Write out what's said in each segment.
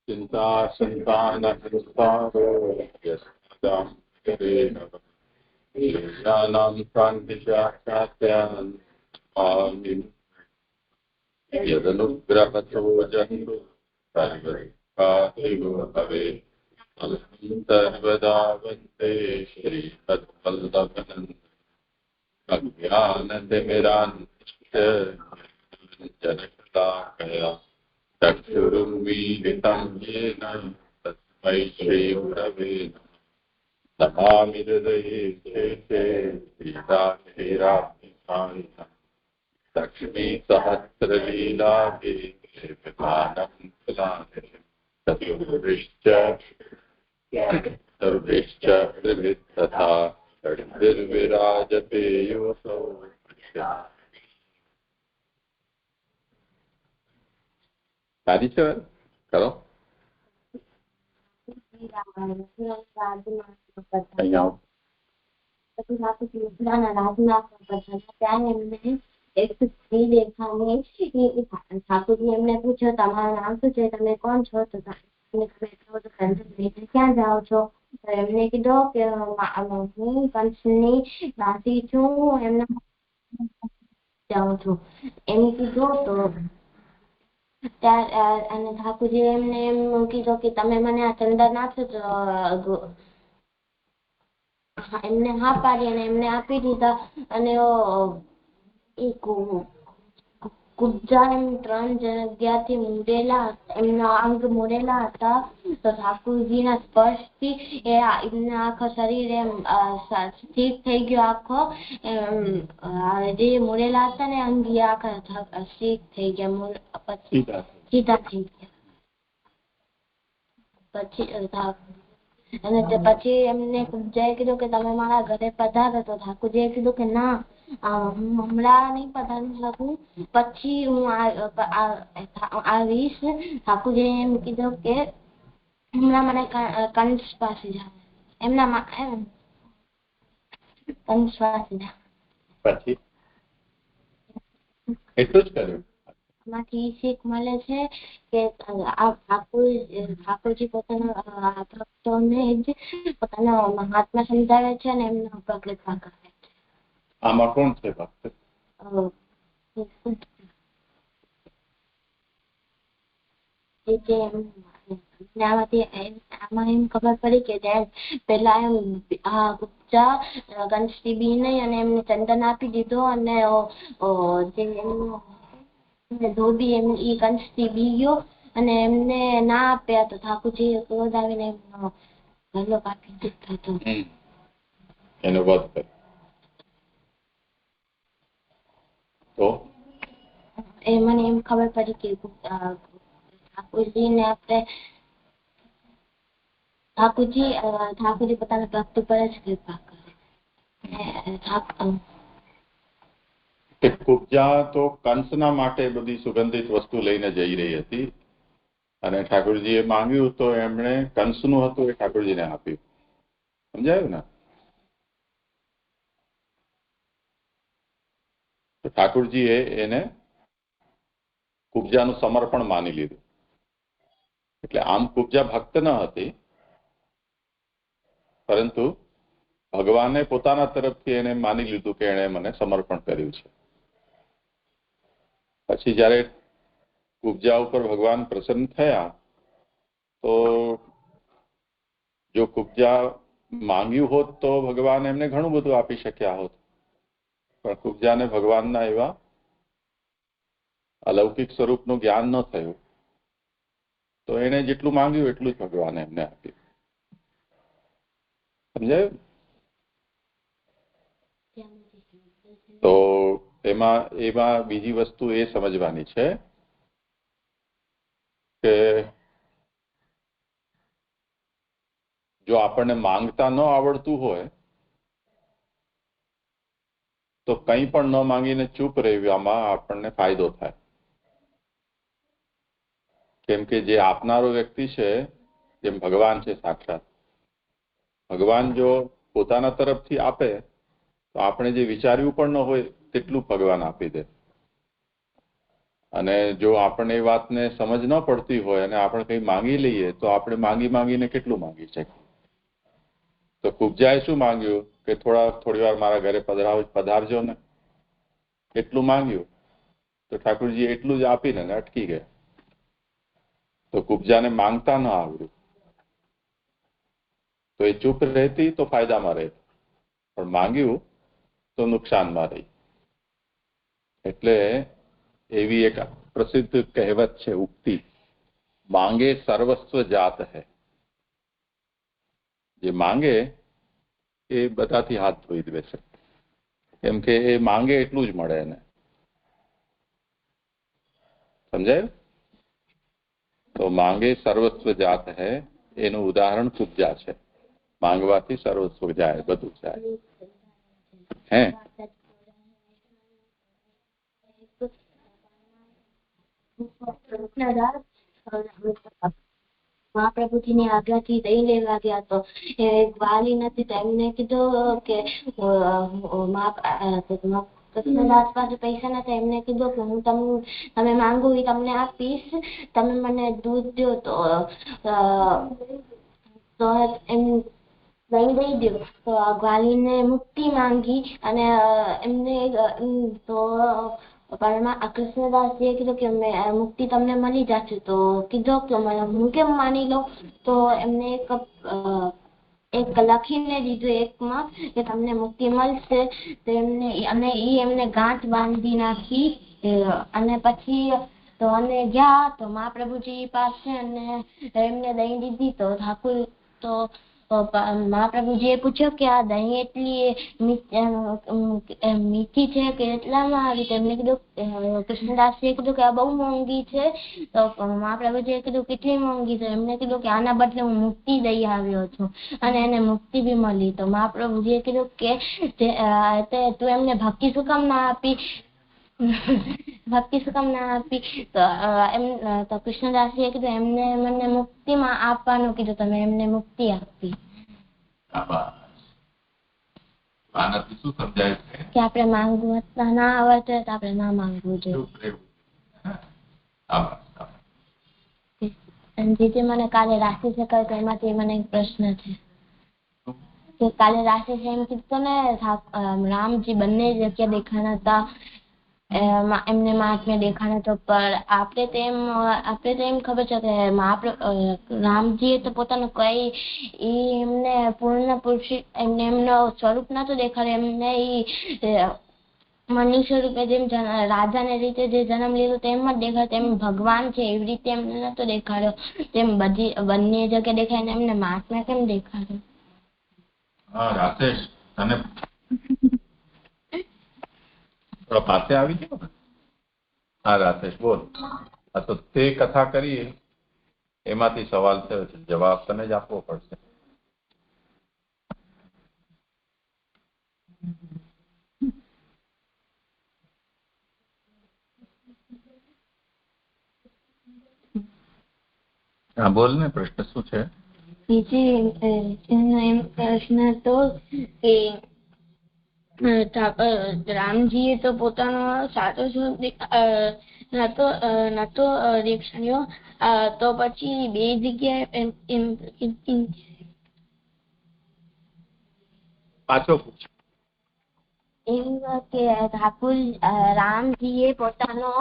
चिंता संतानहंसारो यस्यादां करेण ईशानां शान्तिशास्त्रास्यान् आमिन् यदनुग्रहतो जन्तु सर्वकातिगो भवेत् सर्वदा वन्दे श्रीमद्वल्लभनन्दं अज्ञानतिमिरान्धस्य जनशलाकया चक्षुरुन्मीलितं येन तस्मै श्रीगुरवे नमः। नमामि हृदये शेषे श्रीराक्षीराब्धिकारिणम् लक्ष्मीसहस्रलीलाभिधानं कलानिधिं चतुर्भिश्च सर्वेश्च त्रिभिस्तथा षड्भिर्विराजपेयोऽसौ સારી છે કરો અહીંયા એક સ્ત્રી દેખાણી ઠાકોરજી એમને પૂછ્યું તમારું નામ શું છે, તમે કોણ છો? તો ક્યાં જાઓ છો? તો એમને કીધું કે હું કંસની દાસી છું, એમને જાઉં છું એમ કીધું. તો અને ઠાકોરજી એમને એમ કીધું કે તમે મને આ ચંદન આપશો? તો એમને હા પાડી અને એમને આપી દીધા. અને કુબ્જા એમ 3 જગ્યાથી મુરેલા, એમના અંગ મુરેલા હતા. તો ઠાકોરજીના સ્પર્શથી એમના આખો શરીર એમ ઠીક થઈ ગયો. આખો જે મુરેલા હતા ને અંગ આખા ઠીક થઈ ગયા, પછી સીધા થઈ ગયા. પછી એમને કુબ્જાએ કીધું કે તમે મારા ઘરે પધારો. તો ઠાકોરજીએ કીધું કે ના, હું હમણાં નહીં પધારી શકું, પછી હું આવીશ. ઠાકોરજીએ એમ કીધું કે હમણાં મને કંસ પાસે જાવ. એમના કંસ પાસે જાવ. પછી એટલું જ કર્યું. માંથી શીખ મળે છે કે ઠાકોરજી પોતાના ભક્તોને જ પોતાના મહાત્મા સમજાવે છે અને એમના ઉપર કૃપા કરે છે. આમાં કોણ છે ભક્ત? આમાં એમ ખબર પડી કે પેલા એમ ગુપ્તા કંસથી બી નહીં અને એમને ચંદન આપી દીધો, અને જે ધોબી એમ ઈ કંસથી બી ગયો અને એમને ના આપ્યા. તો ઠાકોરજી ક્રોધ આવીને એમનો ગલો કાપી દીધો હતો. એનો વધ કર્યો. તો એ મને એમ ખબર પડી કે ઠાકોરજીને આપણે ઠાકોરજી પોતાના ભક્ત પર જ કૃપા કરે. કુબ્જા તો કંસના માટે બધી સુગંધિત વસ્તુ લઈને જઈ રહી હતી અને ઠાકોરજીએ માંગ્યું તો એમણે કંસનું હતું એ ઠાકોરજીને આપ્યું. સમજાયું ને? તો ઠાકોરજીએ એને કુબ્જાનું સમર્પણ માની લીધું. એટલે આમ કુબ્જા ભક્ત ન હતી, પરંતુ ભગવાને પોતાના તરફથી એને માની લીધું કે એણે મને સમર્પણ કર્યું છે. પછી જ્યારે કુબ્જા ઉપર ભગવાન પ્રસન્ન થયા તો જો કુબ્જા માંગ્યું હોત તો ભગવાન એમને ઘણું બધું આપી શક્યા હોત, પણ કુબ્જાને ભગવાનના એવા અલૌકિક સ્વરૂપનું જ્ઞાન ન થયું, તો એને જેટલું માંગ્યું એટલું જ ભગવાને એમને આપ્યું. સમજાયું? તો એમાં બીજી વસ્તુ એ સમજવાની છે કે જો આપણને માંગતા ન આવડતું હોય તો કંઈ પણ ન માંગીને ચૂપ રહેવામાં આપણને ફાયદો થાય. કેમ કે જે આપનારો વ્યક્તિ છે, જેમ ભગવાન છે સાક્ષાત, ભગવાન જો પોતાના તરફથી આપે તો આપણે જે વિચાર્યું પણ ન હોય તેટલું ભગવાન આપી દે. અને જો આપણને એ વાતને સમજ ન પડતી હોય અને આપણે કંઈ માંગી લઈએ તો આપણે માંગીને કેટલું માંગી શકીએ. તો કુબજાએ શું માંગ્યું કે થોડી વાર મારા ઘરે પધારજો ને, એટલું માંગ્યું તો ઠાકોરજી એટલું જ આપીને અટકી ગયા. તો કુબજાને માંગતા ન આવડ્યું તો એ ચૂપ રહેતી તો ફાયદામાં રહેતી, પણ માંગ્યું તો નુકસાનમાં રહી. એટલે એવી એક પ્રસિદ્ધ કહેવત છે, ઉક્તિ, માંગે સર્વસ્વ જાત હૈ. જે માંગે એ બધાથી હાથ ધોઈ દે છે, કેમ કે એ માંગે એટલું જ મળે એને. સમજાયું? તો માંગે સર્વસ્વ જાત હૈ એનું ઉદાહરણ કુબજા છે. માંગવાથી સર્વસ્વ જાય, બધું જાય. હે મહાપ્રભુજીની આજ્ઞાથી દહીં લેવા ગયા તો એ વાલી નથી તો એમને કીધું કે કૃષ્ણદાસ પાસે પૈસા નથી. એમને કીધું કે હું તમે માંગુ એ તમને આપીશ, તમે મને દૂધ દો તો એમ દહીં દઈ દો. તો ગ્વાલીને મુક્તિ માંગી અને એમને તો કૃષ્ણદાસજીએ કીધું કે મુક્તિ તમને મળી જશે. તો કીધું કે હું કેમ માની લઉં? તો એમને એક લખીને દીધું એકમાં કે તમને મુક્તિ મળશે. તો એમને ગાંઠ બાંધી નાખી અને પછી તો અને ગયા તો મહાપ્રભુજી પાસે અને એમને દહીં દીધી. તો ઠાકુર તો મહાપ્રભુજીએ પૂછ્યું કે આ દહીં એટલી મીઠી છે કે એટલામાં આવી? તેમને કીધું, કૃષ્ણદાસજીએ કીધું કે આ બહુ મોંઘી છે. તો મહાપ્રભુજીએ કીધું કેટલી મોંઘી છે? એમને કીધું કે આના બદલે હું મુક્તિ દઈ આવ્યો છું અને એને મુક્તિ બી મળી. તો મહાપ્રભુજીએ કીધું કે તું એમને ભક્તિ શું કામ ના આપી? તો કૃષ્ણદાસજીએ કીધું એમને મને મુક્તિમાં આપવાનું કીધું, તમે એમને મુક્તિ આપી. આનાથી શું સમજાય છે કે આપણે માંગવું ના આવડતું તો આપણે ના માંગવું જોઈએ. જીજી મને કાલે રાશિ શીખવાય તો એમાંથી મને એક પ્રશ્ન છે કે કાલે રાશિ એમ કીધું ને રામજી બંને જગ્યા દેખાણા હતા, એમને મહાત્મ્ય દેખાણો હતો, પણ આપણે તો એમ ખબર છે કે રામજીએ તો પોતાનું કઈ એમને પૂર્ણ પુરુષ એમનો સ્વરૂપ નતો દેખાડ્યો. એમને મનુષ્ય રૂપે જેમ રાજાને રીતે જે જન્મ લીધો તેમ જ દેખાડ્યો. તેમ ભગવાન છે એવી રીતે એમને નતો દેખાડ્યો. તેમ બંને જગ્યાએ દેખાય ને એમને મહાત્મા કેમ દેખાડ્યો? રાકેશ, તને પાસે આવી ગયો ને? હા રાકેશ બોલ. તો તે કથા કરી એમાંથી સવાલ થયો છે, જવાબ તને જ આપવો પડશે. હા બોલ ને, પ્રશ્ન શું છે? એમ પ્રશ્ન હતો કે રામજીએ તો પોતાનો સાચો નતો દેખાડ્યો, તો પછી બે જગ્યાએ પાછો પૂછ. એમ કે ઠાકુર રામજીએ પોતાનો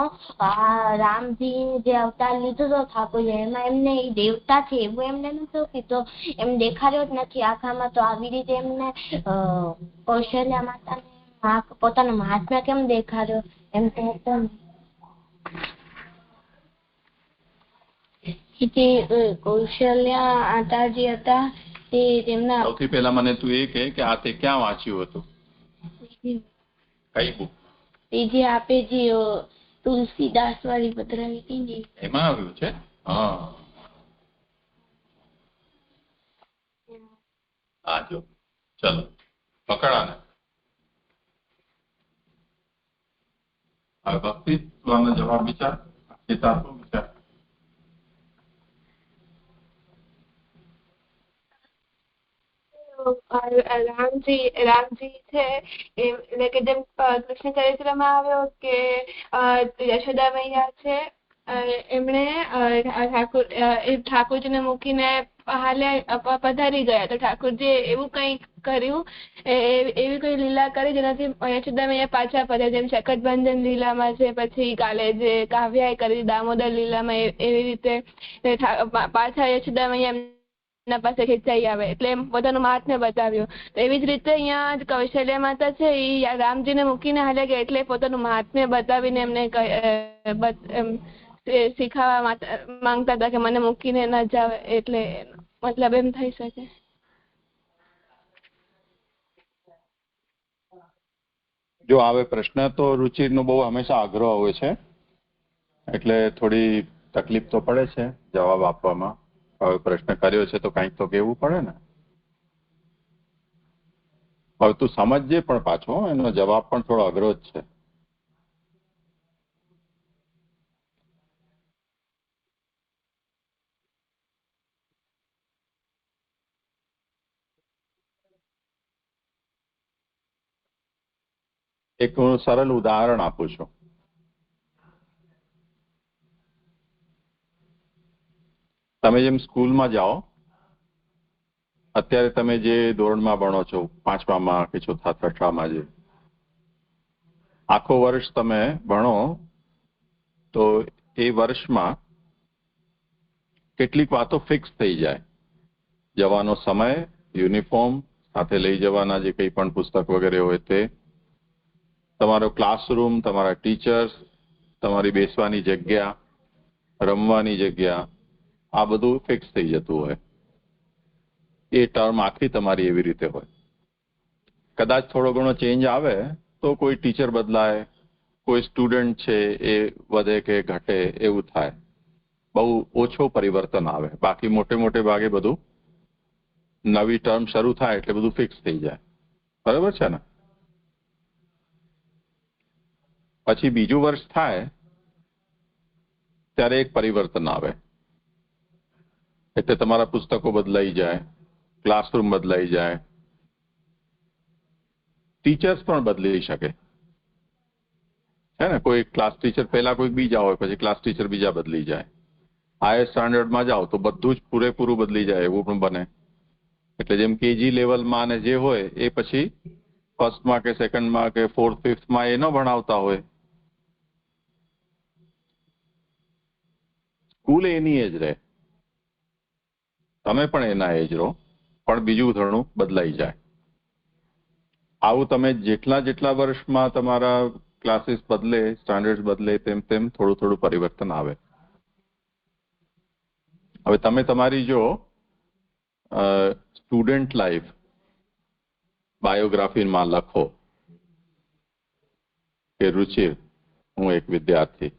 રામજી જે અવતાર લીધો હતો ઠાકોર એમાં એમને દેવતા છે એવું એમને નતું કીધું, એમ દેખાડ્યો જ નથી આખામાં. તો આવી રીતે એમને કૌશલ્યા માતાને પોતાનો મહાત્મા કેમ દેખાડ્યો? એમ તો કૌશલ્યા માતાજી હતા તે તેમના. સૌથી પહેલા મને તું એ કે આ તે ક્યાં વાંચ્યું હતું? કઈ બુક? એ જે આપે જે તુલસીદાસ વાળી પધરાવી હતી ને એમાં આવ્યું છે. હા જો ચલો પકડાને. હવે ભક્તિ આનો જવાબ વિચાર. વિચાર રામજી છે એટલે કે જેમ કૃષ્ણ ચરિત્રમાં આવ્યો કે યશોદા મૈયા છે એમણે ઠાકોરજીને મૂકીને હાલ્યા પધારી ગયા, તો ઠાકોરજીએ એવું કંઈક કર્યું, એવી કોઈ લીલા કરી જેનાથી યશોદા મૈયા પાછા ફર્યા, જેમ શકટભંજન લીલામાં છે, પછી કાલે જે કાવ્યાએ કરી દામોદર લીલામાં એવી રીતે પાછા યશોદા મૈયા એના પાસે ખેંચાઈ આવે, એટલે એમ પોતાનું મહાત્મ્ય બતાવ્યું. એવી જ રીતે અહીંયા કૌશલ્યા માતા છે એ રામજીને મૂકીને હાલ્યા ગયા, એટલે પોતાનું મહાત્મ્ય બતાવીને એમને શીખાવા માંગતા હતા કે મને મૂકીને ન જાવ, એટલે મતલબ એમ થઈ શકે. જો આવે પ્રશ્ન તો રુચિરનો બહુ હંમેશા આગ્રહ હોય છે, એટલે થોડી તકલીફ તો પડે છે જવાબ આપવામાં. હવે પ્રશ્ન કર્યો છે તો કંઈક તો કહેવું પડે ને. હવે તું સમજજે, પણ પાછો એનો જવાબ પણ થોડો અઘરો જ છે. એક હું સરળ ઉદાહરણ આપું છું. તમે જેમ સ્કૂલમાં જાઓ, અત્યારે તમે જે ધોરણમાં ભણો છો, 5માં કે 4થા 6માં, જે આખો વર્ષ તમે ભણો તો એ વર્ષમાં કેટલીક વાતો ફિક્સ થઈ જાય. જવાનો સમય, યુનિફોર્મ, સાથે લઈ જવાના જે કંઈ પણ પુસ્તક વગેરે હોય તે, તમારો ક્લાસરૂમ, તમારા ટીચર્સ, તમારી બેસવાની જગ્યા, રમવાની જગ્યા, આ બધું ફિક્સ થઈ જતું હોય. એ ટર્મ આખી તમારી એવી રીતે હોય. કદાચ થોડો ઘણો ચેન્જ આવે તો કોઈ ટીચર બદલાય, કોઈ સ્ટુડન્ટ છે એ વધે કે ઘટે, એવું થાય. બહુ ઓછો પરિવર્તન આવે. બાકી મોટે ભાગે બધું નવી ટર્મ શરૂ થાય એટલે બધું ફિક્સ થઈ જાય. બરાબર છે ને? પછી બીજું વર્ષ થાય ત્યારે એક પરિવર્તન આવે, એટલે તમારા પુસ્તકો બદલાઈ જાય, ક્લાસરૂમ બદલાઈ જાય, ટીચર્સ પણ બદલી શકે છે ને. કોઈ ક્લાસ ટીચર પહેલા કોઈ બીજા હોય, પછી ક્લાસ ટીચર બીજા બદલી જાય. હાયર સ્ટાન્ડર્ડમાં જાઓ તો બધું જ પૂરેપૂરું બદલી જાય, એવું પણ બને. એટલે જેમ કેજી લેવલમાં અને જે હોય એ પછી ફર્સ્ટમાં કે સેકન્ડમાં કે 4th 5thમાં એ ન ભણાવતા હોય. સ્કૂલ એની એજ રહે, તમે પણ એના એજ રહો, પણ બીજું ઘણું બદલાઈ જાય. આવું તમે જેટલા વર્ષમાં તમારા ક્લાસીસ બદલે, સ્ટાન્ડર્ડ બદલે, તેમ થોડું પરિવર્તન આવે. હવે તમે તમારી જો સ્ટુડન્ટ લાઈફ બાયોગ્રાફીમાં લખો કે રુચિર, હું એક વિદ્યાર્થી,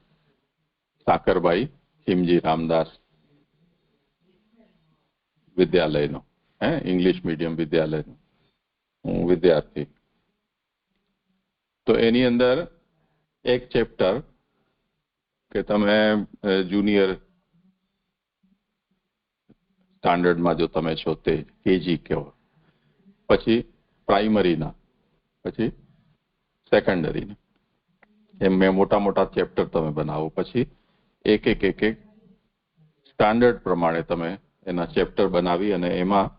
સાકરબાઈ ખીમજી રામદાસ વિદ્યાલયનો, ઇંગ્લિશ મીડિયમ વિદ્યાલયનો હું વિદ્યાર્થી. તો એની અંદર એક ચેપ્ટર કે તમે જુનિયર સ્ટાન્ડર્ડમાં જો તમે છો તે કેજી કહો, પછી પ્રાઇમરીના, પછી સેકન્ડરીના, એમ મેં મોટા ચેપ્ટર તમે બનાવો. પછી એક સ્ટાન્ડર્ડ પ્રમાણે તમે એના ચેપ્ટર બનાવી અને એમાં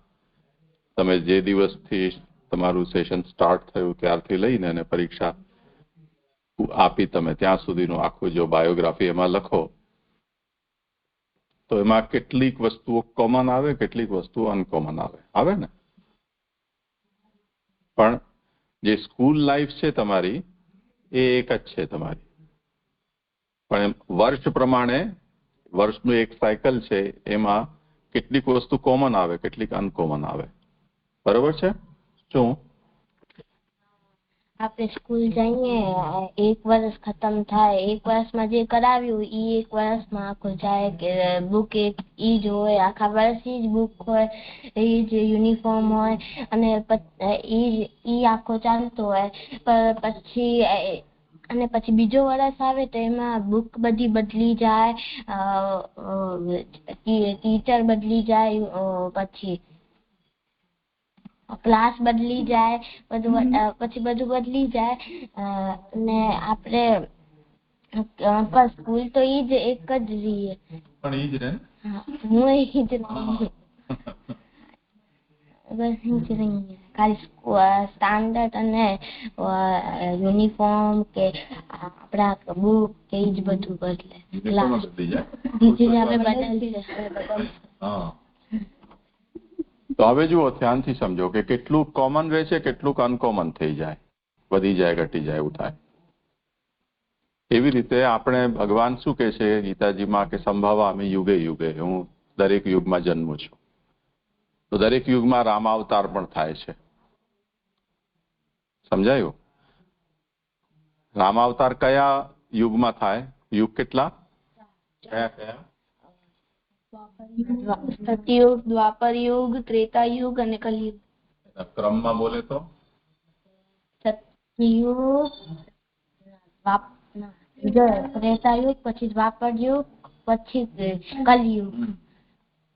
તમે જે દિવસથી તમારું સેશન સ્ટાર્ટ થયું ત્યારથી લઈને અને પરીક્ષા આપી તમે ત્યાં સુધીનું આખું જો બાયોગ્રાફી એમાં લખો, તો એમાં કેટલીક વસ્તુઓ કોમન આવે, કેટલીક વસ્તુઓ અનકોમન આવે ને. પણ જે સ્કૂલ લાઈફ છે તમારી એ એક જ છે તમારી, પણ વર્ષ પ્રમાણે વર્ષનું એક સાયકલ છે, એમાં કેટલીક વસ્તુ કોમન આવે, કેટલીક અનકોમન આવે. બરોબર છે? શું આપણે સ્કૂલ જઈએ, એક વર્ષ ખતમ થાય, એક વર્ષમાં જે કરાવ્યું એ એક વર્ષમાં આખું જાય, કે બુક ઈ જ હોય, આખા વર્ષની જ બુક હોય, એ જ યુનિફોર્મ હોય, અને ઈ આખો ચાલતો હોય. પછી બીજો વર્ષ આવે તો એમાં બુક બધી બદલી જાય, ટીચર બદલી જાય, પછી ક્લાસ બદલી જાય, બધું પછી બધું બદલી જાય અને આપણે પણ સ્કૂલ તો ઈ જ એક જ રહીએ. પણ ઈ જ રહે. હું ઈ જ રહી, બસ ઈ જ રહી. ખાલી સ્ટાન્ડર્ડ અને યુનિફોર્મ કે આપણા બુક કે ઈ જ બધું બદલે. બદલી જાય. બીજી આપણે બદલી. હા. તો હવે જુઓ, ધ્યાનથી સમજો કે કેટલું કોમન રહે છે, કેટલું અનકોમન થઈ જાય, વધી જાય, ઘટી જાય, એવું થાય. એવી રીતે આપણે ભગવાન શું કહે છે ગીતાજીમાં કે સંભવામિ યુગે યુગે, હું દરેક યુગમાં જન્મું છું. તો દરેક યુગમાં રામાવતાર પણ થાય છે. સમજાયું? રામાવતાર કયા યુગમાં થાય? યુગ કેટલા? કયા કયા? સતયુગ, દ્વાપર યુગ, ત્રેતા યુગ અને કલયુગ. ક્રમમાં બોલે તો? સતયુગ, ત્રેતા યુગ, પછી દ્વાપર યુગ, પછી કલયુગ.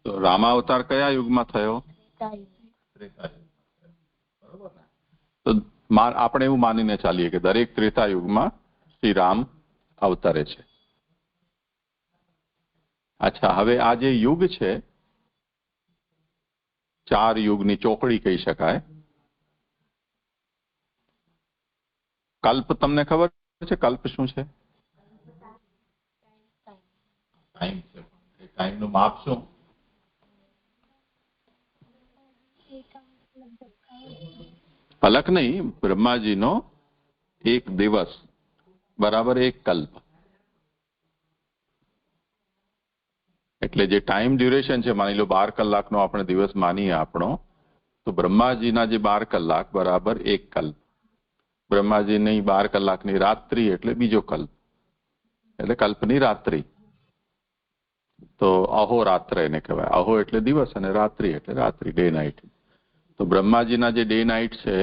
તો રામાવતાર કયા યુગમાં થયો? ત્રેતા યુગ. બરોબર ને? તો આપણે એવું માનીને ચાલીએ કે દરેક ત્રેતા યુગમાં શ્રી રામ અવતરે છે. અચ્છા, હવે આ જે યુગ છે, 4 યુગની ચોકડી કહી શકાય. કલ્પ તમને ખબર છે? કલ્પ શું છે? ટાઈમ છે. ટાઈમનું માપ શું? પલક નહીં, બ્રહ્માજીનો એક દિવસ બરાબર એક કલ્પ. એટલે જે ટાઈમ ડ્યુરેશન છે, માની લો 12 કલાકનો આપણે દિવસ માનીએ આપણો, તો બ્રહ્માજીના જે 12 કલાક બરાબર એક કલ્પ. બ્રહ્માજીની 12 કલાકની રાત્રિ એટલે બીજો કલ્પ, એટલે કલ્પની રાત્રિ. તો અહોરાત્ર એને કહેવાય. અહો એટલે દિવસ અને રાત્રિ એટલે રાત્રિ, ડે નાઇટ. તો બ્રહ્માજીના જે ડે નાઇટ છે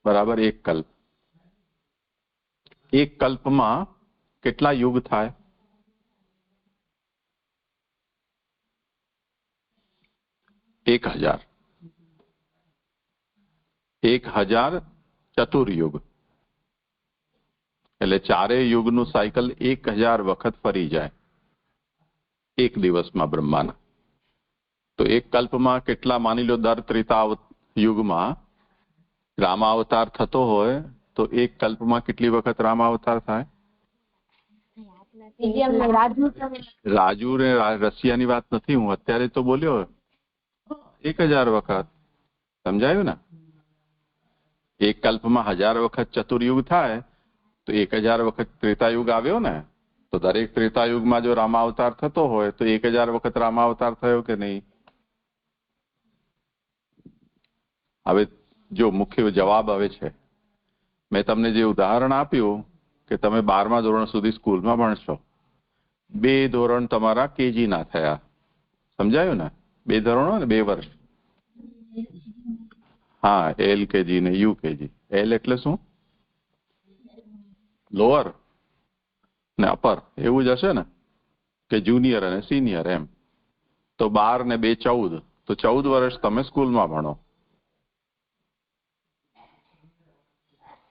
બરાબર એક કલ્પ. એક કલ્પમાં કેટલા યુગ થાય? એક હજાર. 1000 ચતુર્યુગ. એટલે ચારેય યુગનું સાયકલ 1000 વખત ફરી જાય એક દિવસમાં બ્રહ્માના. તો એક કલ્પમાં કેટલા, માની લો દર ત્રેતા યુગમાં રામાવતાર થતો હોય તો એક કલ્પમાં કેટલી વખત રામાવતાર થાય? રાજુ ને રશિયાની વાત નથી, હું અત્યારે તો બોલ્યો 1000 વખત. સમજાયું ને? એક કલ્પમાં 1000 વખત ચતુર્યુગ થાય તો 1000 વખત ત્રેતાયુગ આવ્યો ને. તો દરેક ત્રેતાયુગમાં જો રામાવતાર થતો હોય તો 1000 વખત રામાવતાર થયો કે નહીં? હવે જો મુખ્ય જવાબ આવે છે, મેં તમને જે ઉદાહરણ આપ્યું કે તમે 12મા ધોરણ સુધી સ્કૂલમાં ભણશો, 2 ધોરણ તમારા કેજી ના થયા. સમજાયું ને? 2 ધોરણો ને 2 વર્ષ. હા, LKG ને UKG. L એટલે શું? લોઅર ને અપર, એવું જ હશે ને કે જુનિયર અને સિનિયર એમ. તો 12 ને 2 14, તો 14 વર્ષ તમે સ્કૂલમાં ભણો.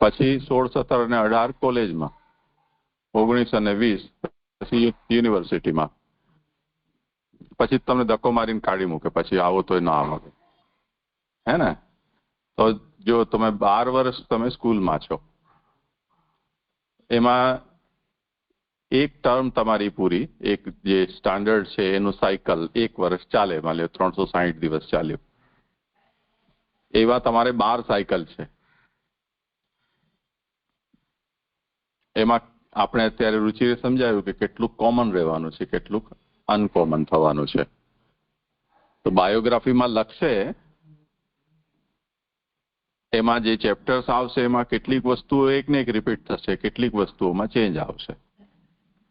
પછી 16, 17 અને 18 કોલેજમાં, 19 અને 20 પછી યુનિવર્સિટીમાં. પછી તમને ધક્કો મારીને કાઢી મૂકે, પછી આવો તોય ના આવો, હે ને? તો જો તમે 12 વર્ષ તમે સ્કૂલમાં છો, એમાં એક ટર્મ તમારી પૂરી, એક જે સ્ટાન્ડર્ડ છે એનું સાયકલ 1 વર્ષ ચાલે, માની લો 360 દિવસ ચાલ્યું. એવા તમારે 12 સાયકલ છે. એમાં આપણે અત્યારે રુચિએ સમજાયું કે કેટલું કોમન રહેવાનું છે, કેટલું અનકોમન થવાનું છે. તો બાયોગ્રાફીમાં લખશે, એમાં જે ચેપ્ટર્સ આવશે એમાં કેટલીક વસ્તુઓ એક ને એક રિપીટ થશે, કેટલીક વસ્તુઓમાં ચેન્જ આવશે.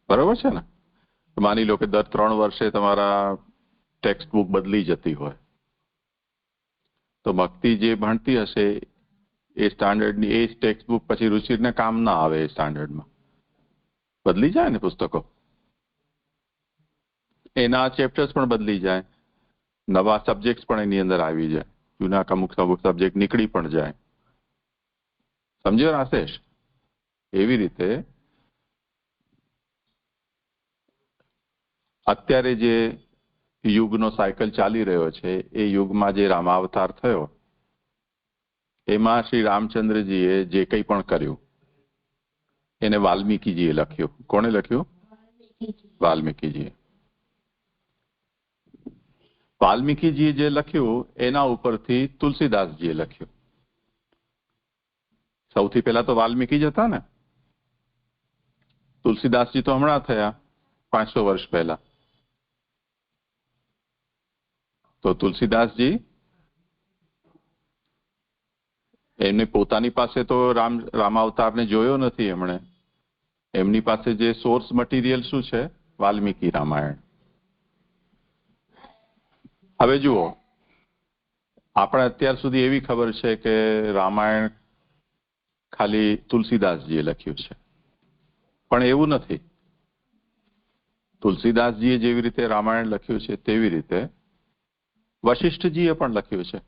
બરોબર છે ને? માની લો કે દર 3 વર્ષે તમારા ટેક્સ્ટ બુક બદલી જતી હોય, તો ભક્તિ જે ભણતી હશે એ સ્ટાન્ડર્ડની એ ટેક્સ્ટ બુક પછી રુચિને કામ ના આવે. એ સ્ટાન્ડર્ડમાં બદલી જાય ને પુસ્તકો, એના ચેપ્ટર્સ પણ બદલી જાય, નવા સબ્જેક્ટ્સ પણ એની અંદર આવી જાય. જૂના અમુક સબ્જેક્ટ નીકળી પણ જાય. સમજ્યો રાશેષ? એવી રીતે અત્યારે જે યુગનો સાયકલ ચાલી રહ્યો છે એ યુગમાં જે રામાવતાર થયો એમાં શ્રી રામચંદ્રજીએ જે કંઈ પણ કર્યું એને વાલ્મીકીજીએ લખ્યું. કોણે લખ્યું? વાલ્મીકીજીએ. વાલ્મીકીજીએ જે લખ્યું એના ઉપરથી તુલસીદાસજીએ લખ્યું. સૌથી પહેલા તો વાલ્મીકી જ હતા ને. તુલસીદાસજી તો હમણાં થયા 500 વર્ષ પહેલા. તો તુલસીદાસજી એમની પોતાની પાસે તો રામાવતારને જોયો નથી એમણે. એમની પાસે જે સોર્સ મટીરિયલ શું છે? વાલ્મીકી રામાયણ. હવે જુઓ, આપણે અત્યાર સુધી એવી ખબર છે કે રામાયણ ખાલી તુલસીદાસજીએ લખ્યું છે, પણ એવું નથી. તુલસીદાસજીએ જેવી રીતે રામાયણ લખ્યું છે તેવી રીતે વશિષ્ઠજીએ પણ લખ્યું છે.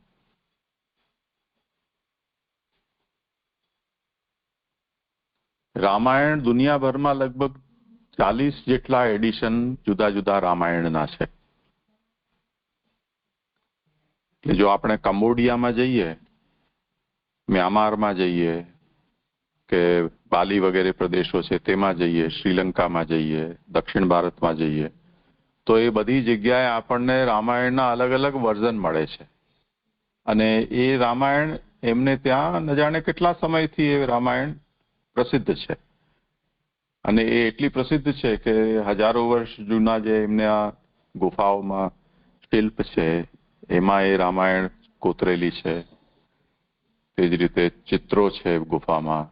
રામાયણ દુનિયાભરમાં લગભગ 40 જેટલા એડિશન જુદા જુદા રામાયણના છે. એટલે જો આપણે કંબોડિયામાં જઈએ, મ્યાનમારમાં જઈએ કે બાલી વગેરે પ્રદેશો છે તેમાં જઈએ, શ્રીલંકામાં જઈએ, દક્ષિણ ભારતમાં જઈએ, તો એ બધી જગ્યાએ આપણને રામાયણના અલગ અલગ વર્ઝન મળે છે. અને એ રામાયણ એમને ત્યાં ન જાણે કેટલા સમયથી એ રામાયણ પ્રસિદ્ધ છે. અને એ એટલી પ્રસિદ્ધ છે કે હજારો વર્ષ જૂના જે એમને આ ગુફાઓમાં શિલ્પ છે એમાં એ રામાયણ કોતરેલી છે. તે જ રીતે ચિત્રો છે ગુફામાં,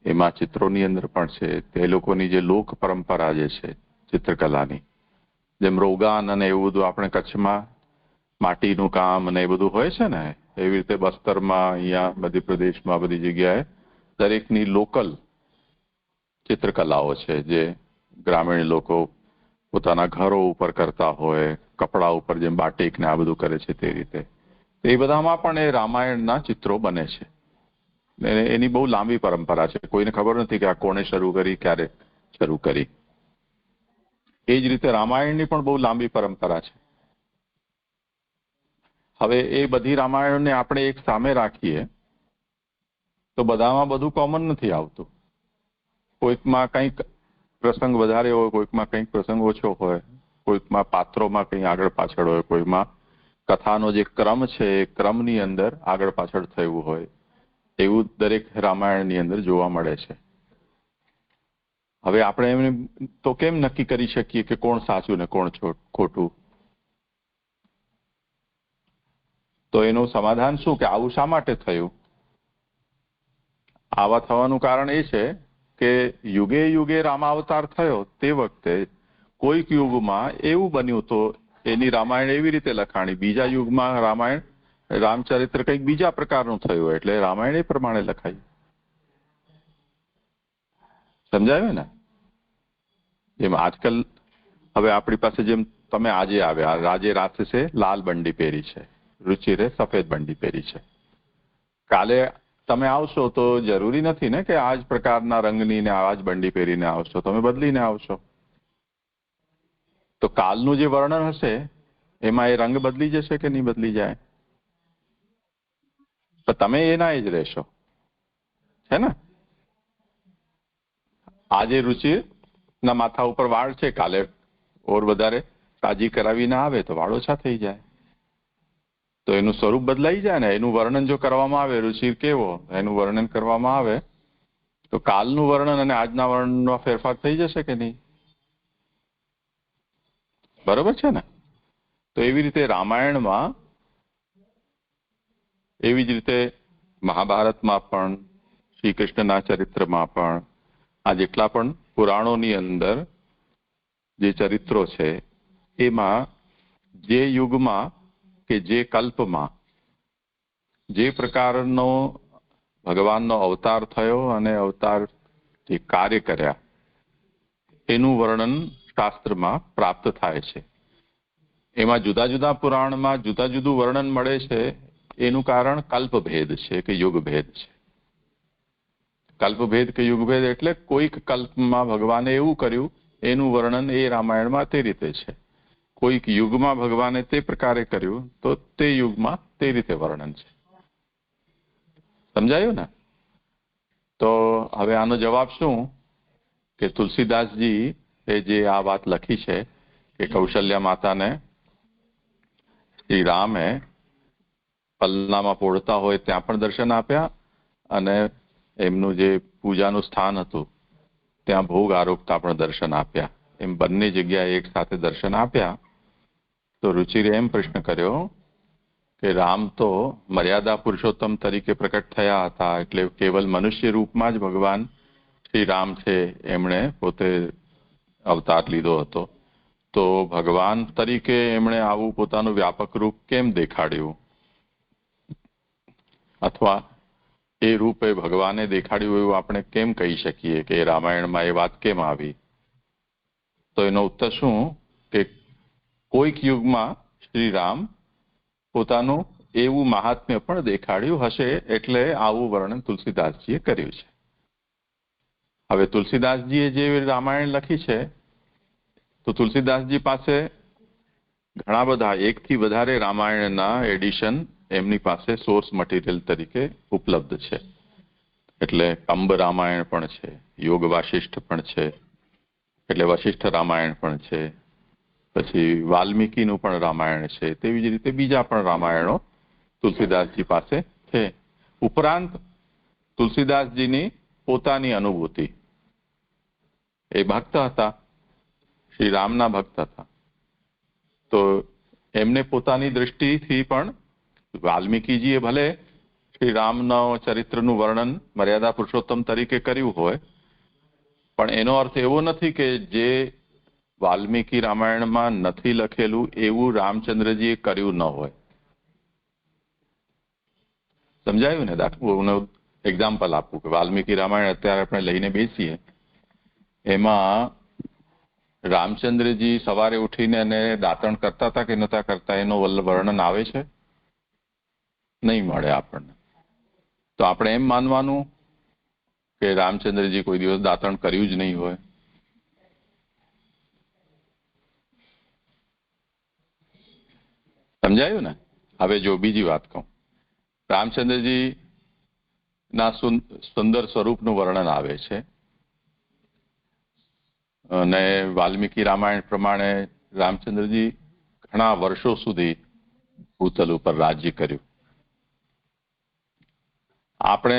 એમાં ચિત્રોની અંદર પણ છે. તે લોકોની જે લોક પરંપરા જે છે ચિત્રકલાની, જેમ રોગાન અને એવું બધું આપણે કચ્છમાં માટીનું કામ અને એ બધું હોય છે ને, એવી રીતે બસ્તરમાં, અહીંયા મધ્યપ્રદેશમાં, બધી જગ્યાએ દરેકની લોકલ ચિત્રકલાઓ છે જે ગ્રામીણ લોકો પોતાના ઘરો ઉપર કરતા હોય, કપડા ઉપર જેમ બાટિક ને આ બધું કરે છે તે રીતે. એ બધામાં પણ એ રામાયણના ચિત્રો બને છે. એની બહુ લાંબી પરંપરા છે. કોઈને ખબર નથી કે આ કોણે શરૂ કરી, ક્યારે શરૂ કરી. એ જ રીતે રામાયણની પણ બહુ લાંબી પરંપરા છે. હવે એ બધી રામાયણને આપણે એક સામે રાખીએ તો બધામાં બધું કોમન નથી આવતું. કોઈકમાં કંઈક પ્રસંગ વધારે હોય, કોઈકમાં કંઈક પ્રસંગ ઓછો હોય, કોઈકમાં પાત્રોમાં કંઈ આગળ પાછળ હોય, કોઈમાં કથાનો જે ક્રમ છે એ ક્રમની અંદર આગળ પાછળ થયું હોય. એવું દરેક રામાયણની અંદર જોવા મળે છે. હવે આપણે એમને તો કેમ નક્કી કરી શકીએ કે કોણ સાચું ને કોણ ખોટું? તો એનું સમાધાન શું કે આવું શા માટે થયું? આવા થવાનું કારણ એ છે કે યુગે યુગે રામાવતાર થયો તે વખતે કોઈક યુગમાં એવું બન્યું તો એની રામાયણ એવી રીતે લખાણી, બીજા યુગમાં રામાયણ રામચરિત્ર કંઈક બીજા પ્રકારનું થયું એટલે રામાયણ એ પ્રમાણે લખાયું. સમજાયું ને? જેમ આજકાલ હવે આપણી પાસે જેમ તમે આજે આવ્યા, આજે રાત્રે લાલ બંડી પહેરી છે, રુચિરે સફેદ બંડી પહેરી છે. કાલે તમે આવશો તો જરૂરી નથી ને કે આ જ પ્રકારના રંગની ને આ જ બંડી પહેરીને આવશો, તમે બદલીને આવશો. તો કાલનું જે વર્ણન હશે એમાં એ રંગ બદલી જશે કે નહીં બદલી જાય? તો તમે એના જ રહેશો, છે ને? આજે રુચિના માથા ઉપર વાળ છે, કાલે ઓર વધારે તાજી કરાવીને આવે તો વાળ ઓછા થઈ જાય. તો એનું સ્વરૂપ બદલાઈ જાય ને. એનું વર્ણન જો કરવામાં આવે, રુચિ કેવો એનું વર્ણન કરવામાં આવે તો કાલનું વર્ણન અને આજના વર્ણનનો ફેરફાર થઈ જશે કે નહીં? બરોબર છે ને? તો એવી રીતે રામાયણમાં, એવી જ રીતે મહાભારતમાં પણ, શ્રી કૃષ્ણના ચરિત્રમાં પણ, આ જેટલા પણ પુરાણોની અંદર જે ચરિત્રો છે એમાં જે યુગમાં કે જે કલ્પમાં જે પ્રકારનો ભગવાનનો અવતાર થયો અને અવતાર જે કાર્ય કર્યા એનું વર્ણન શાસ્ત્રમાં પ્રાપ્ત થાય છે. એમાં જુદા જુદા પુરાણમાં જુદા જુદું વર્ણન મળે છે. એનું કારણ કલ્પભેદ છે કે યુગભેદ છે. કલ્પભેદ કે યુગભેદ એટલે કોઈક કલ્પમાં ભગવાને એવું કર્યું એનું વર્ણન એ રામાયણમાં તે રીતે છે, કોઈક યુગમાં ભગવાને તે પ્રકારે કર્યું તો તે યુગમાં તે રીતે વર્ણન છે. સમજાયું ને? તો હવે આનો જવાબ શું કે તુલસીદાસજી એ જે આ વાત લખી છે કે કૌશલ્યા માતાને શ્રી રામે પલનામાં પોળતા હોય ત્યાં પણ દર્શન આપ્યા અને એમનું જે પૂજાનું સ્થાન હતું ત્યાં ભોગ આરોગતા પણ દર્શન આપ્યા. એમ બંને જગ્યાએ એક સાથે દર્શન આપ્યા. તો રુચિરે એમ પ્રશ્ન કર્યો કે રામ તો મર્યાદા પુરુષોત્તમ તરીકે પ્રકટ થયા હતા, એટલે કેવલ મનુષ્ય રૂપમાં જ ભગવાન શ્રી રામ છે, એમણે પોતે અવતાર લીધો હતો. તો ભગવાન તરીકે એમણે આવું પોતાનું વ્યાપક રૂપ કેમ દેખાડ્યું, અથવા એ રૂપે ભગવાને દેખાડ્યું એવું આપણે કેમ કહી શકીએ કે રામાયણમાં એ વાત કેમ આવી? તો એનો ઉત્તર શું કે કોઈક યુગમાં શ્રી રામ પોતાનું એવું મહાત્મ્ય પણ દેખાડ્યું હશે, એટલે આવું વર્ણન તુલસીદાસજીએ કર્યું છે. હવે તુલસીદાસજીએ જે રામાયણ લખી છે તો તુલસીદાસજી પાસે ઘણા બધા, એકથી વધારે રામાયણના એડિશન એમની પાસે સોર્સ મટીરિયલ તરીકે ઉપલબ્ધ છે. એટલે કંબ રામાયણ પણ છે, યોગ વાશિષ્ઠ પણ છે, એટલે વશિષ્ઠ રામાયણ પણ છે, પછી વાલ્મીકીનું પણ રામાયણ છે, તેવી જ રીતે બીજા પણ રામાયણો તુલસીદાસજી પાસે છે. ઉપરાંત તુલસીદાસજીની પોતાની અનુભૂતિ, એ ભક્ત હતા, શ્રી રામના ભક્ત હતા, તો એમને પોતાની દૃષ્ટિથી પણ વાલ્મીકીજીએ ભલે શ્રી રામના ચરિત્રનું વર્ણન મર્યાદા પુરુષોત્તમ તરીકે કર્યું હોય, પણ એનો અર્થ એવો નથી કે જે વાલ્મીકી રામાયણમાં નથી લખેલું એવું રામચંદ્રજીએ કર્યું ન હોય. સમજાયું ને? હું એક્ઝામ્પલ આપું કે વાલ્મીકી રામાયણ અત્યારે આપણે લઈને બેસીએ, એમાં રામચંદ્રજી સવારે ઉઠીને એને દાંતણ કરતા હતા કે નતા કરતા એનો વર્ણન આવે છે? નહીં મળે આપણને. તો આપણે એમ માનવાનું કે રામચંદ્રજી કોઈ દિવસ દાંતણ કર્યું જ નહીં હોય? સમજાયું ને? હવે જો બીજી વાત કહું, રામચંદ્રજી ના સુંદર સ્વરૂપનું વર્ણન આવે છે અને વાલ્મીકી રામાયણ પ્રમાણે રામચંદ્રજી ઘણા વર્ષો સુધી ભૂતલ ઉપર રાજ્ય કર્યું. આપણે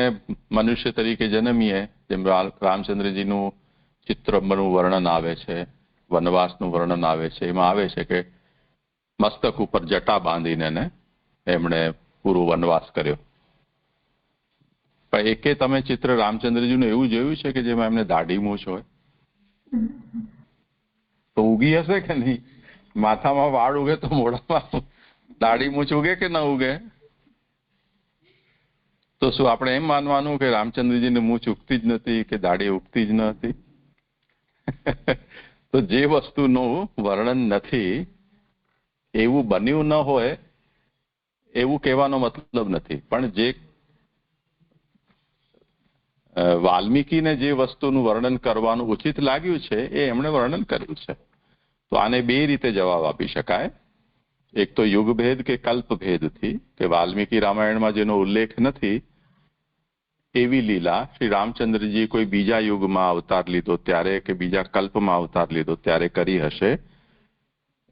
મનુષ્ય તરીકે જન્મીએ જેમ રામચંદ્રજીનું ચિત્રનું વર્ણન આવે છે, વનવાસનું વર્ણન આવે છે, એમાં આવે છે કે મસ્તક ઉપર જટા બાંધીને એમણે પૂરો વનવાસ કર્યો. પણ એકે તમે ચિત્ર રામચંદ્રજીનું એવું જોયું છે કે જેમાં એમને દાઢી મૂછ હોય? તો ઉગી હશે કે નહીં? માથામાં વાળ ઉગે તો મોઢામાં દાઢી મૂછ ઉગે કે ન ઉગે? તો શું આપણે એમ માનવાનું કે રામચંદ્રજીને મૂછ ઉગતી જ નથી કે દાઢી ઉગતી જ નથી? તો જે વસ્તુનું વર્ણન નથી, એવું બન્યું ન હોય એવું કહેવાનો મતલબ નથી. પણ જે વાલ્મીકીને જે વસ્તુનું વર્ણન કરવાનું ઉચિત લાગ્યું છે એ એમણે વર્ણન કર્યું છે. તો આને બે રીતે જવાબ આપી શકાય. એક તો યુગભેદ કે કલ્પભેદથી, કે વાલ્મીકી રામાયણમાં જેનો ઉલ્લેખ નથી એવી લીલા શ્રી રામચંદ્રજી કોઈ બીજા યુગમાં અવતાર લીધો ત્યારે કે બીજા કલ્પમાં અવતાર લીધો ત્યારે કરી હશે,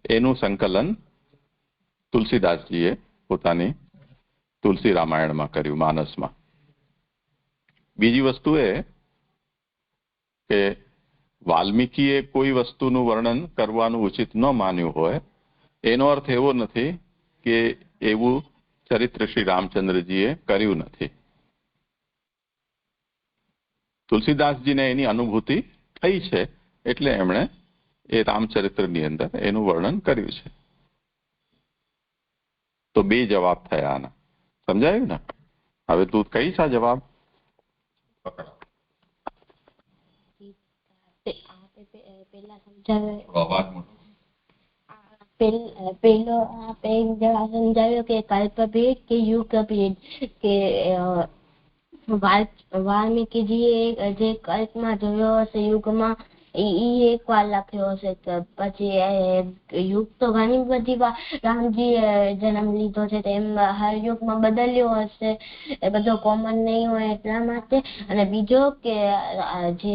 એનું સંકલન તુલસીદાસજીએ પોતાની તુલસી રામાયણમાં કર્યું, માનસમાં. બીજી વસ્તુ એ કે વાલ્મીકીએ કોઈ વસ્તુનું વર્ણન કરવાનું ઉચિત ન માન્યું હોય, એનો અર્થ એવો નથી કે એવું ચરિત્ર શ્રી રામચંદ્રજીએ કર્યું નથી. તુલસીદાસજીને એની અનુભૂતિ થઈ છે એટલે એમણે એ રામચરિત્રની અંદર એનું વર્ણન કર્યું છે. તો બે જવાબ થયા આના. સમજાયું ને? હવે તું કહીશ આ જવાબ? પેલા સમજાવે પહેલો આપે જરા સમજાવ્યો કે કલ્પભેદ કે યુગભેદ કે વાલ્મીકીજીએ જે કલ્પમાં જોયો હશે યુગમાં ઈ એક વાર લખ્યો હશે કે પછી યુગ તો ઘણી બધી વાર રામજીએ જન્મ લીધો છે તેમ હર યુગમાં બદલ્યો હશે એ બધો કોમન નહીં હોય એટલા માટે. અને બીજો કે જે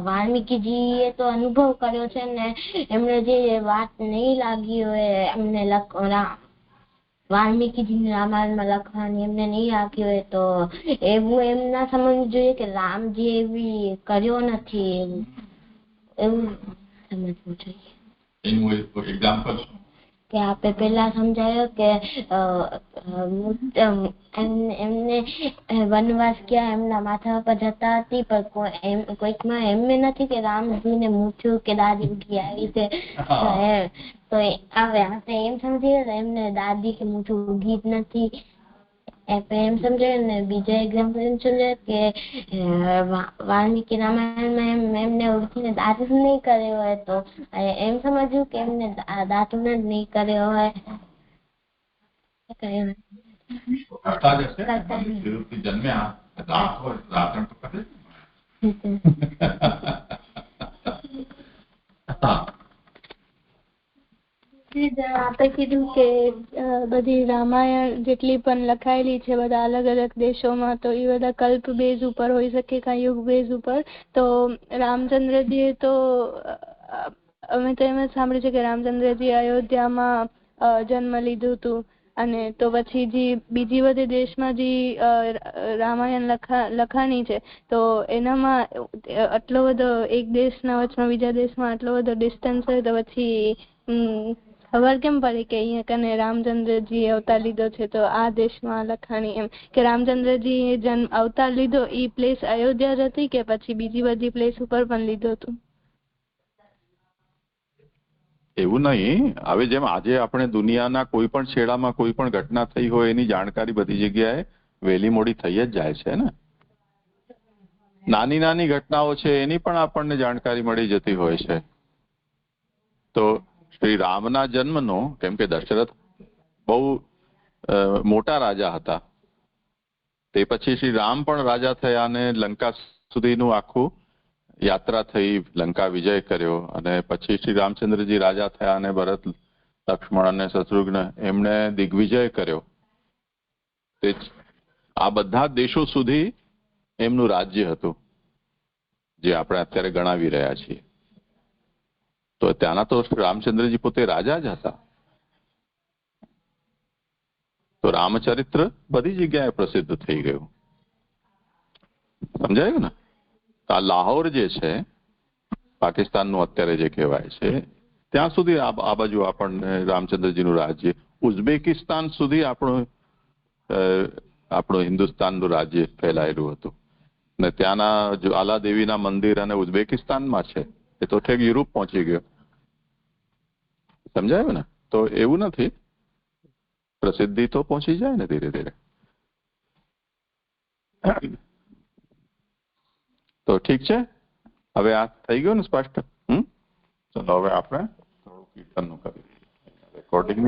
વાલ્મીકીજીએ તો અનુભવ કર્યો છે ને એમને જે વાત નહીં લાગી હોય એમને વાલ્મીકીજીને રામાયણમાં લખવાની એમને નહીં લાગી હોય તો એવું એમ ના સમજવું જોઈએ કે રામજી એવી કર્યો નથી એવું સમજવું જોઈએ. એનું એક્ઝામ્પલ શું કે આપે પેલા સમજાયો કે એમને વનવાસ ગયા એમના માથા પર જતા હતી પણ કોઈકમાં એમને નથી કે રામજીને મૂછ્યું કે દાદી ઉઠી આવી છે તો હવે આપણે એમ સમજીએ એમને દાદી કે મૂછું ઉગી જ નથી એમ સમજાય ને. બીજા એક્ઝામ્પલ એમ સમજાય કે વાલ્મીકી રામાયણમાં એમને ઉઠીને દાંતણ નહીં કર્યો હોય તો એમ સમજવું કે એમને દાંતણ જ નહીં કર્યો હોય. કરતા જ હશે વિરુદ્ધથી જન્મ્યા દાંત હોય દાંતણ તો કરે આપે કીધું કે બધી રામાયણ જેટલી પણ લખાયેલી છે બધા અલગ અલગ દેશોમાં તો એ બધા કલ્પ બેઝ ઉપર હોઈ શકે કાં યુગ બેઝ ઉપર. તો રામચંદ્રજીએ તો અમે તો એમ જ સાંભળ્યું છે કે રામચંદ્રજી અયોધ્યામાં જન્મ લીધું હતું અને તો પછી જે બીજી બધી દેશમાં જે રામાયણ લખાણી છે તો એનામાં આટલો બધો એક દેશના વચમાં બીજા દેશમાં આટલો બધો ડિસ્ટન્સ હોય તો પછી ખબર કેમ પડે કે અહીંયા કને રામચંદ્રજી અવતાર લીધો છે તો આ દેશમાં લખાણી એમ કે રામચંદ્રજી અવતાર લીધો એ પ્લેસ અયોધ્યા જ હતી કે પછી બીજી બધી પ્લેસ ઉપર પણ લીધો હતું? એવું નહીં. હવે જેમ આજે આપણે દુનિયાના કોઈ પણ છેડામાં કોઈ પણ ઘટના થઈ હોય એની જાણકારી બધી જગ્યાએ વહેલી મોડી થઈ જ જાય છે ને. નાની નાની ઘટનાઓ છે એની પણ આપણને જાણકારી મળી જતી હોય છે. તો શ્રી રામના જન્મનો કેમ કે દશરથ બહુ મોટા રાજા હતા તે પછી શ્રી રામ પણ રાજા થયા અને લંકા સુધીનું આખું યાત્રા થઈ, લંકા વિજય કર્યો અને પછી શ્રી રામચંદ્રજી રાજા થયા અને ભરત લક્ષ્મણ અને શત્રુઘ્ન એમણે દિગ્વિજય કર્યો. તે આ બધા દેશો સુધી એમનું રાજ્ય હતું જે આપણે અત્યારે ગણાવી રહ્યા છીએ. તો ત્યાંના તો રામચંદ્રજી પોતે રાજા જ હતા. તો રામચરિત્ર બધી જગ્યાએ પ્રસિદ્ધ થઈ ગયું. સમજાયું ને? આ લાહોર જે છે પાકિસ્તાનનું અત્યારે જે કહેવાય છે ત્યાં સુધી આ બાજુ આપણને રામચંદ્રજીનું રાજ્ય, ઉઝબેકિસ્તાન સુધી આપણું હિન્દુસ્તાનનું રાજ્ય ફેલાયેલું હતું ને ત્યાંના જ્વાલા દેવીના મંદિર અને ઉઝબેકિસ્તાનમાં છે એ તો ઠેક યુરોપ પહોંચી ગયો. સમજાયું ને? તો એવું નથી, પ્રસિદ્ધિ તો પહોંચી જાય ને ધીરે ધીરે. તો ઠીક છે, હવે આ થઈ ગયું ને સ્પષ્ટ. ચલો હવે આપણે થોડું કીર્તનનું કરીએ રેકોર્ડિંગ.